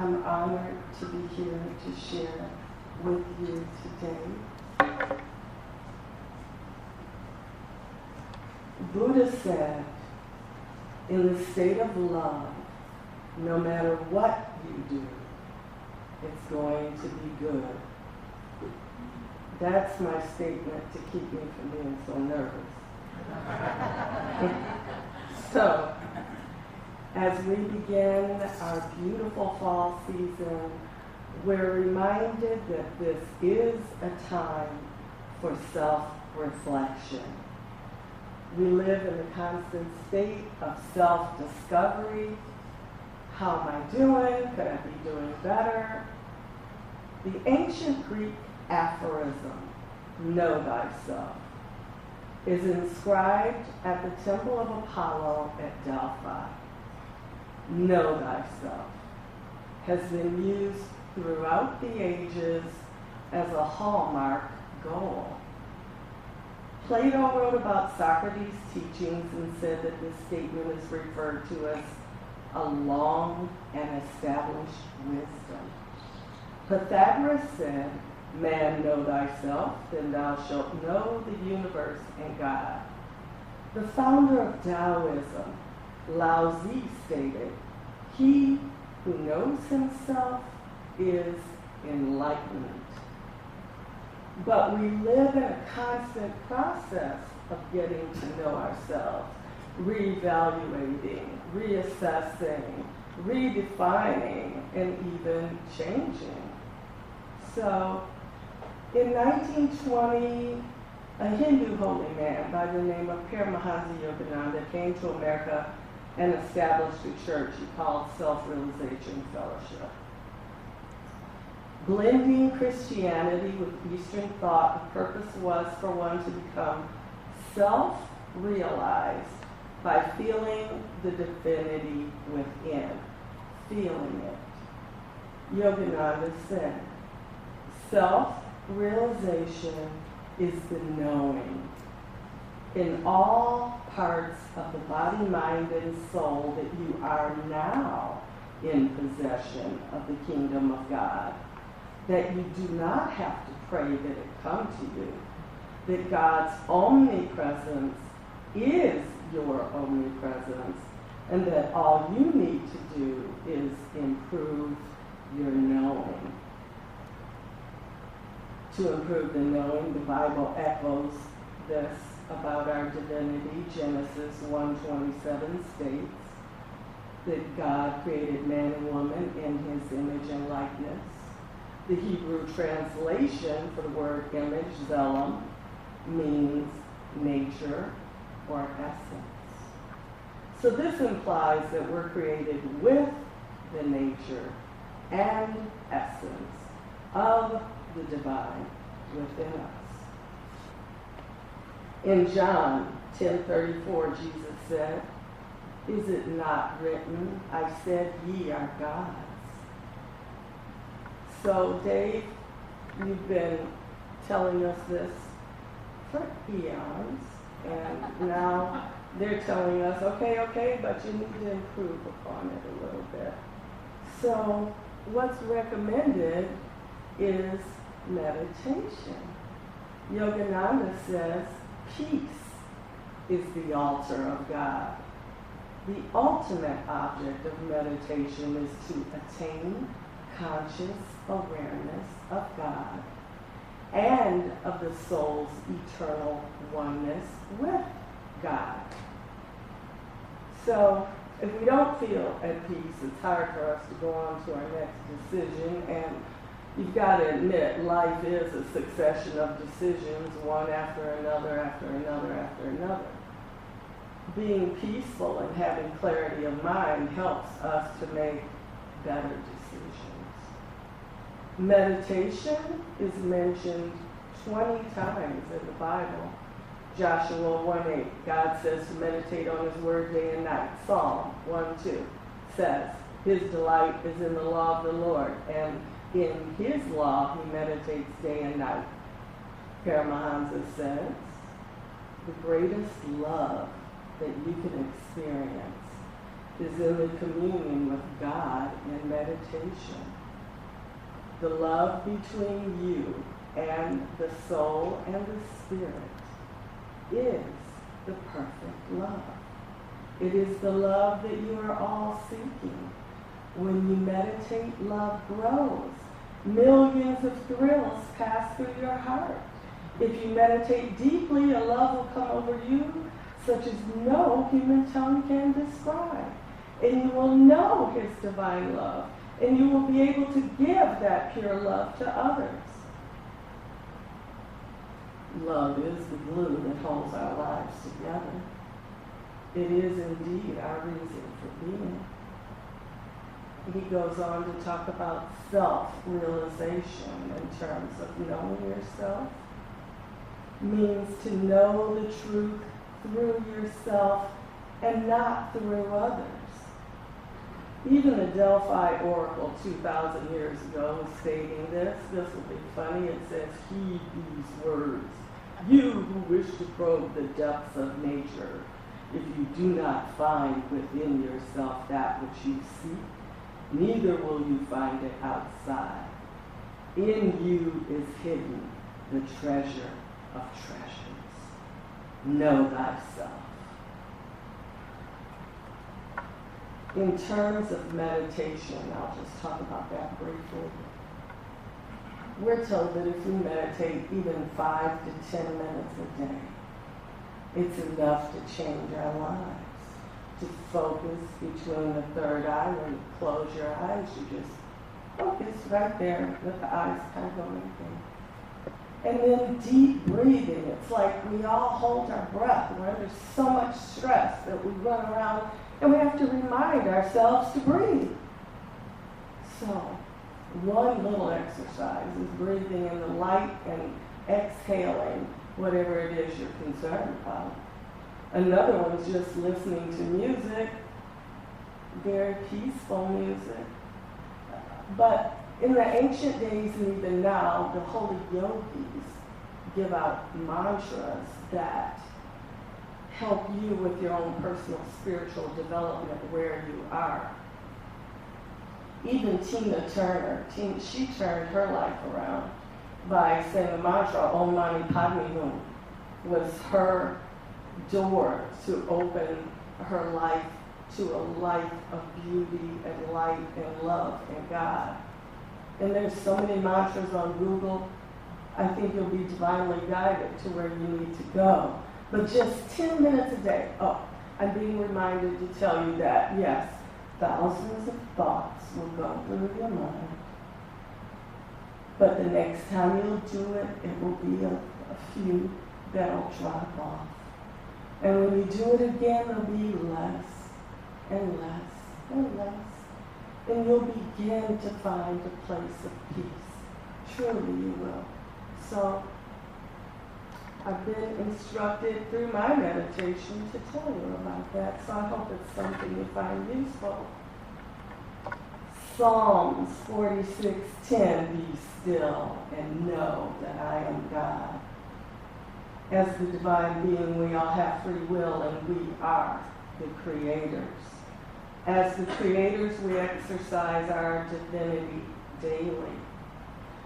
I'm honored to be here to share with you today. Buddha said, in the state of love, no matter what you do, it's going to be good. That's my statement to keep me from being so nervous. So, as we begin our beautiful fall season, we're reminded that this is a time for self-reflection. We live in a constant state of self-discovery. How am I doing? Could I be doing better? The ancient Greek aphorism, know thyself, is inscribed at the Temple of Apollo at Delphi. Know thyself has been used throughout the ages as a hallmark goal. Plato wrote about Socrates' teachings and said that this statement is referred to as a long and established wisdom. Pythagoras said, man, know thyself, then thou shalt know the universe and God. The founder of Taoism, Lao Tzu, stated, he who knows himself is enlightened. But we live in a constant process of getting to know ourselves, reevaluating, reassessing, redefining, and even changing. So, in 1920, a Hindu holy man by the name of Paramahansa Yogananda came to America and established a church he called Self-Realization Fellowship. Blending Christianity with Eastern thought, the purpose was for one to become self-realized by feeling the divinity within, feeling it. Yogananda said, self-realization is the knowing in all parts of the body, mind, and soul that you are now in possession of the kingdom of God. That you do not have to pray that it come to you. That God's omnipresence is your omnipresence. And that all you need to do is improve your knowing. To improve the knowing, the Bible echoes this about our divinity. Genesis 1:27 states that God created man and woman in his image and likeness. The Hebrew translation for the word image, zelem, means nature or essence. So this implies that we're created with the nature and essence of the divine within us. In John 10:34, Jesus said, is it not written, I said ye are gods? So Dave, you've been telling us this for eons, and now they're telling us, okay, but you need to improve upon it a little bit. So what's recommended is meditation. Yogananda says peace is the altar of God. The ultimate object of meditation is to attain conscious awareness of God and of the soul's eternal oneness with God. So if we don't feel at peace, it's hard for us to go on to our next decision. And you've got to admit, life is a succession of decisions, one after another, after another, after another. Being peaceful and having clarity of mind helps us to make better decisions. Meditation is mentioned 20 times in the Bible. Joshua 1:8, God says to meditate on his word day and night. Psalm 1:2 says, his delight is in the law of the Lord, and in his law he meditates day and night. Paramahansa says, the greatest love that you can experience is in the communion with God in meditation. The love between you and the soul and the spirit is the perfect love. It is the love that you are all seeking. When you meditate, love grows. Millions of thrills pass through your heart. If you meditate deeply, a love will come over you such as no human tongue can describe. And you will know his divine love, and you will be able to give that pure love to others. Love is the glue that holds our lives together. It is indeed our reason for being. He goes on to talk about self-realization in terms of knowing yourself. Means to know the truth through yourself and not through others. Even the Delphi Oracle 2,000 years ago was stating this. This will be funny. It says, heed these words. You who wish to probe the depths of nature, if you do not find within yourself that which you seek, neither will you find it outside. In you is hidden the treasure of treasures. Know thyself. In terms of meditation, I'll just talk about that briefly. We're told that if we meditate even 5 to 10 minutes a day, it's enough to change our lives. To focus between the third eye. When you close your eyes, you just focus right there, let the eyes kind of go like that. And then deep breathing. It's like we all hold our breath. We're under so much stress that we run around and we have to remind ourselves to breathe. So, one little exercise is breathing in the light and exhaling whatever it is you're concerned about. Another one is just listening to music, very peaceful music. But in the ancient days and even now, the holy yogis give out mantras that help you with your own personal spiritual development where you are. Even Tina Turner, she turned her life around by saying the mantra, Om Mani Padme Hum, was her door to open her life to a life of beauty and light and love and God. And there's so many mantras on Google. I think you'll be divinely guided to where you need to go. But just 10 minutes a day. Oh, I'm being reminded to tell you that, yes, thousands of thoughts will go through your mind. But the next time you'll do it, it will be a few that'll drop off. And when you do it again, there'll be less and less and less. And you'll begin to find a place of peace. Truly you will. So, I've been instructed through my meditation to tell you about that. So I hope it's something you find useful. Psalms 46:10, be still and know that I am God. As the divine being, we all have free will and we are the creators. As the creators, we exercise our divinity daily.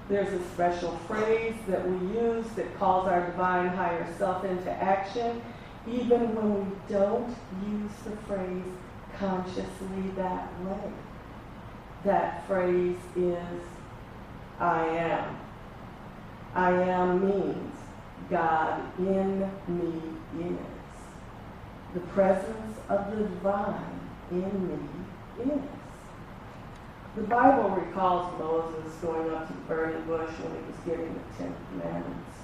There's a special phrase that we use that calls our divine higher self into action, even when we don't use the phrase consciously that way. That phrase is, I am. I am means God in me is. The presence of the divine in me is. The Bible recalls Moses going up to the burning bush when he was giving the 10 Commandments.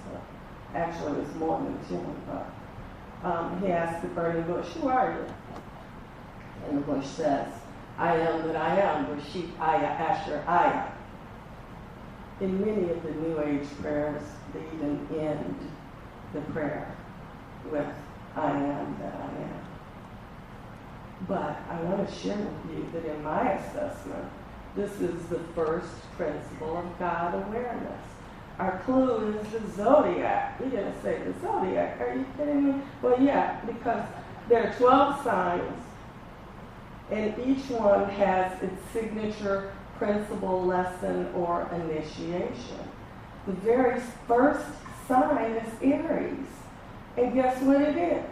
Actually, it was more than 10, but he asked the burning bush, who are you? And the bush says, I am that I am, Rashid Aya Asher Aya. In many of the New Age prayers, they even end the prayer with, I am that I am. But I want to share with you that in my assessment, this is the first principle of God awareness. Our clue is the zodiac. You're going to say, the zodiac, are you kidding me? Well, yeah, because there are 12 signs, And each one has its signature principle, lesson, or initiation. The very first sign is Aries. And guess what it is?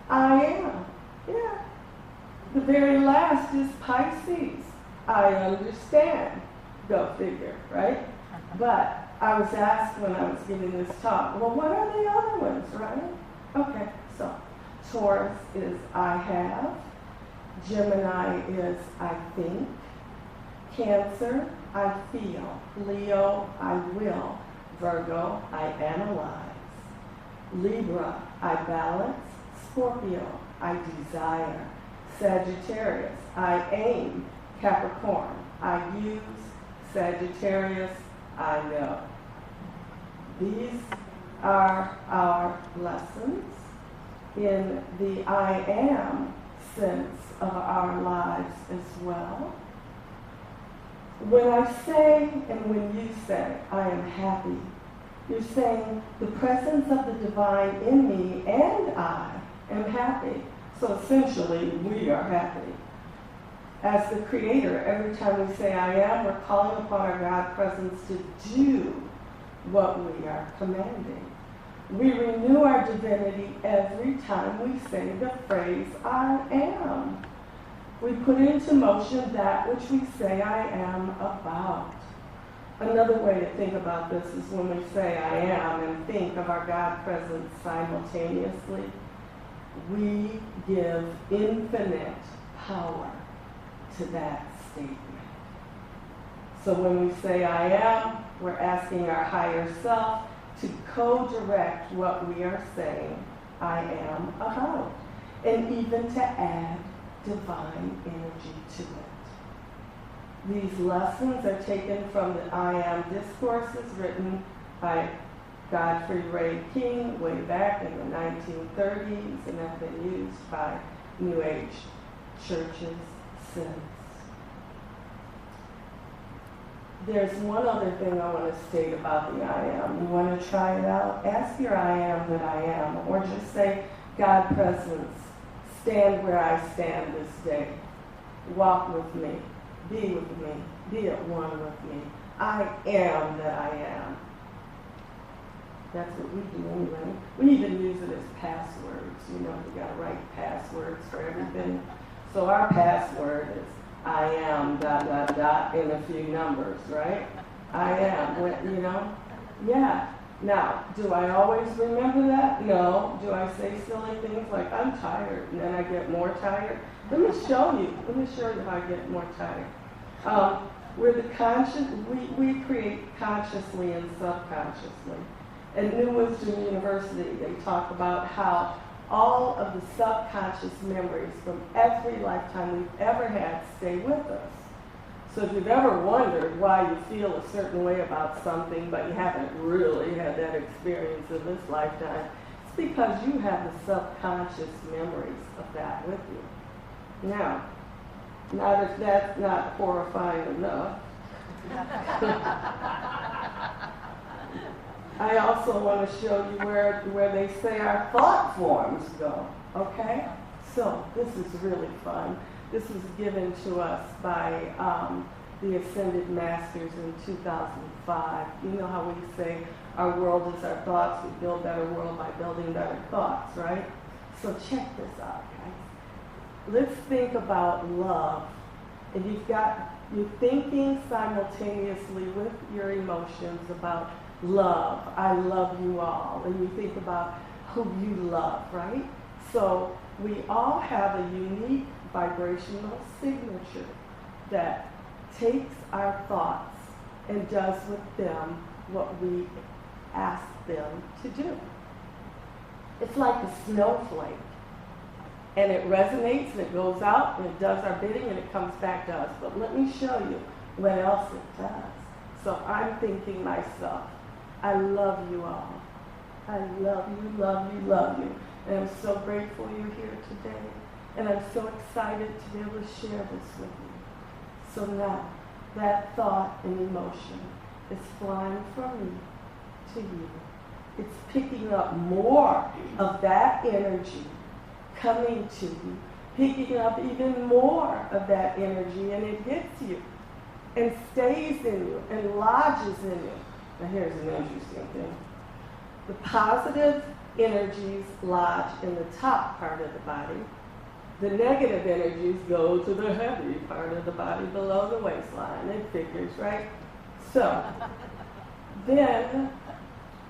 I am. Yeah. The very last is Pisces. I understand. Go figure, right? But I was asked when I was giving this talk, well, what are the other ones, right? Okay, so Taurus is I have. Gemini is I think. Cancer, I feel. Leo, I will. Virgo, I analyze. Libra, I balance. Scorpio, I desire. Sagittarius, I aim. Capricorn, I use. Sagittarius, I know. These are our lessons in the I am sense of our lives as well. When I say and when you say, I am happy, you're saying the presence of the divine in me and I am happy. So essentially, we are happy. As the Creator, every time we say I am, we're calling upon our God presence to do what we are commanding. We renew our divinity every time we say the phrase I am. We put into motion that which we say I am about. Another way to think about this is when we say I am and think of our God presence simultaneously, we give infinite power to that statement. So when we say I am, we're asking our higher self to co-direct what we are saying I am about, and even to add divine energy to it. These lessons are taken from the I Am discourses written by Godfrey Ray King way back in the 1930s and have been used by New Age churches since. There's one other thing I want to state about the I am. You want to try it out? Ask your I am that I am, or just say, God presence, stand where I stand this day. Walk with me. Be with me. Be at one with me. I am that I am. That's what we do anyway. We even use it as passwords. You know, we got to write passwords for everything. So our password is I am ... in a few numbers, right? I am, you know? Yeah. Now, do I always remember that? No. Do I say silly things like, I'm tired, and then I get more tired? Let me show you. Let me show you how I get more tired. We're the conscious, we create consciously and subconsciously. At New Wisdom University, they talk about how all of the subconscious memories from every lifetime we've ever had stay with us. So if you've ever wondered why you feel a certain way about something, but you haven't really had that experience in this lifetime, it's because you have the subconscious memories of that with you. Now, not if that's not horrifying enough. I also want to show you where they say our thought forms go, okay? So this is really fun. This was given to us by the Ascended Masters in 2005. You know how we say our world is our thoughts, we build a better world by building better thoughts, right? So check this out, guys. Let's think about love. And you're thinking simultaneously with your emotions about love. I love you all. And you think about who you love, right? So we all have a unique vibrational signature that takes our thoughts and does with them what we ask them to do. It's like a snowflake. And it resonates and it goes out and it does our bidding and it comes back to us. But let me show you what else it does. So I'm thinking myself, I love you all. I love you, love you, love you. And I'm so grateful you're here today. And I'm so excited to be able to share this with you. So now, that thought and emotion is flying from me to you. It's picking up more of that energy coming to you picking up even more of that energy, and it hits you and stays in you and lodges in you. Now here's an interesting thing. The positive energies lodge in the top part of the body. The negative energies go to the heavy part of the body below the waistline. It figures, right? So then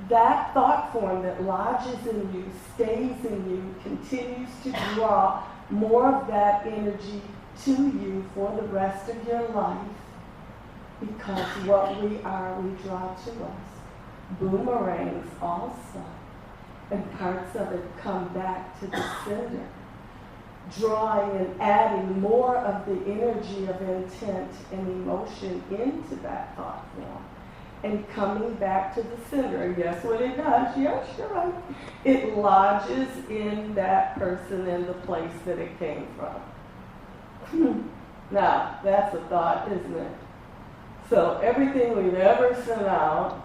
that thought form that lodges in you, stays in you, continues to draw more of that energy to you for the rest of your life, because what we are, we draw to us. Boomerangs also, and parts of it come back to the sender, drawing and adding more of the energy of intent and emotion into that thought form, and coming back to the sender. And guess what it does? Yes, you're right. It lodges in that person in the place that it came from. Now, that's a thought, isn't it? So everything we've ever sent out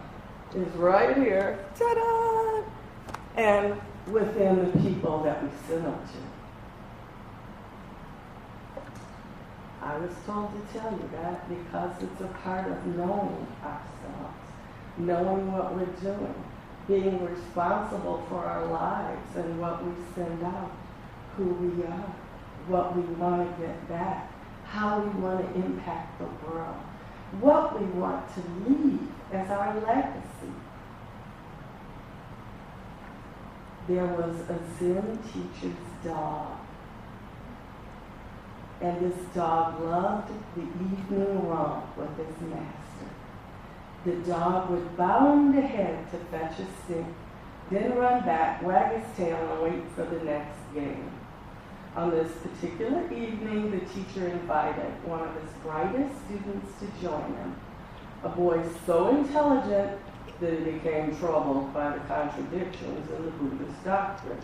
is right here, ta-da, and within the people that we sent them to. I was told to tell you that because it's a part of knowing ourselves, knowing what we're doing, being responsible for our lives and what we send out, who we are, what we want to get back, how we want to impact the world, what we want to leave as our legacy. There was a Zen teacher's dog, and this dog loved the evening romp with his master. The dog would bound ahead to fetch a stick, then run back, wag his tail, and wait for the next game. On this particular evening, the teacher invited one of his brightest students to join him, a boy so intelligent that he became troubled by the contradictions in the Buddhist doctrine.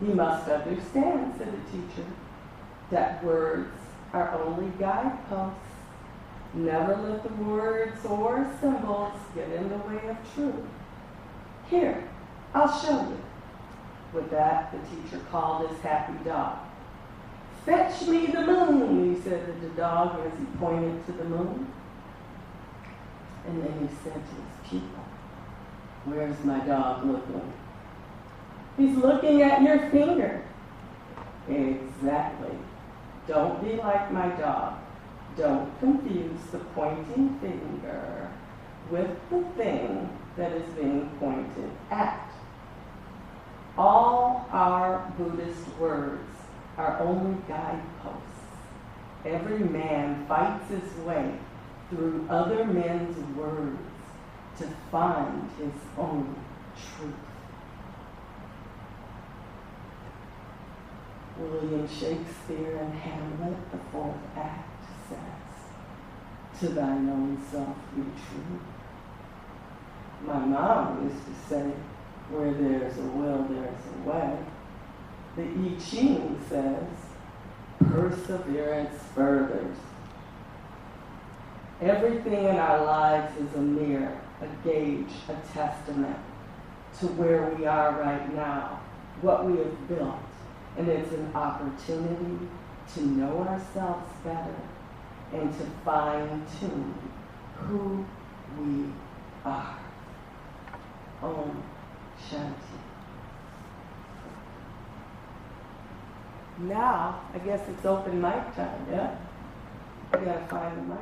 "You must understand," said the teacher, "that words are only guideposts. Never let the words or symbols get in the way of truth. Here, I'll show you." With that, the teacher called his happy dog. "Fetch me the moon," he said to the dog as he pointed to the moon. And then he said to his people, "Where's my dog looking?" "He's looking at your finger." "Exactly. Don't be like my dog. Don't confuse the pointing finger with the thing that is being pointed at. All our Buddhist words are only guideposts. Every man fights his way through other men's words to find his own truth." William Shakespeare in Hamlet, the fourth act, says, "To thine own self be true." My mom used to say, "Where there's a will, there's a way." The I Ching says, "Perseverance furthers." Everything in our lives is a mirror, a gauge, a testament to where we are right now, what we have built. And it's an opportunity to know ourselves better and to fine-tune who we are. Om Shanti. Now, I guess it's open mic time, yeah? We gotta find the mic.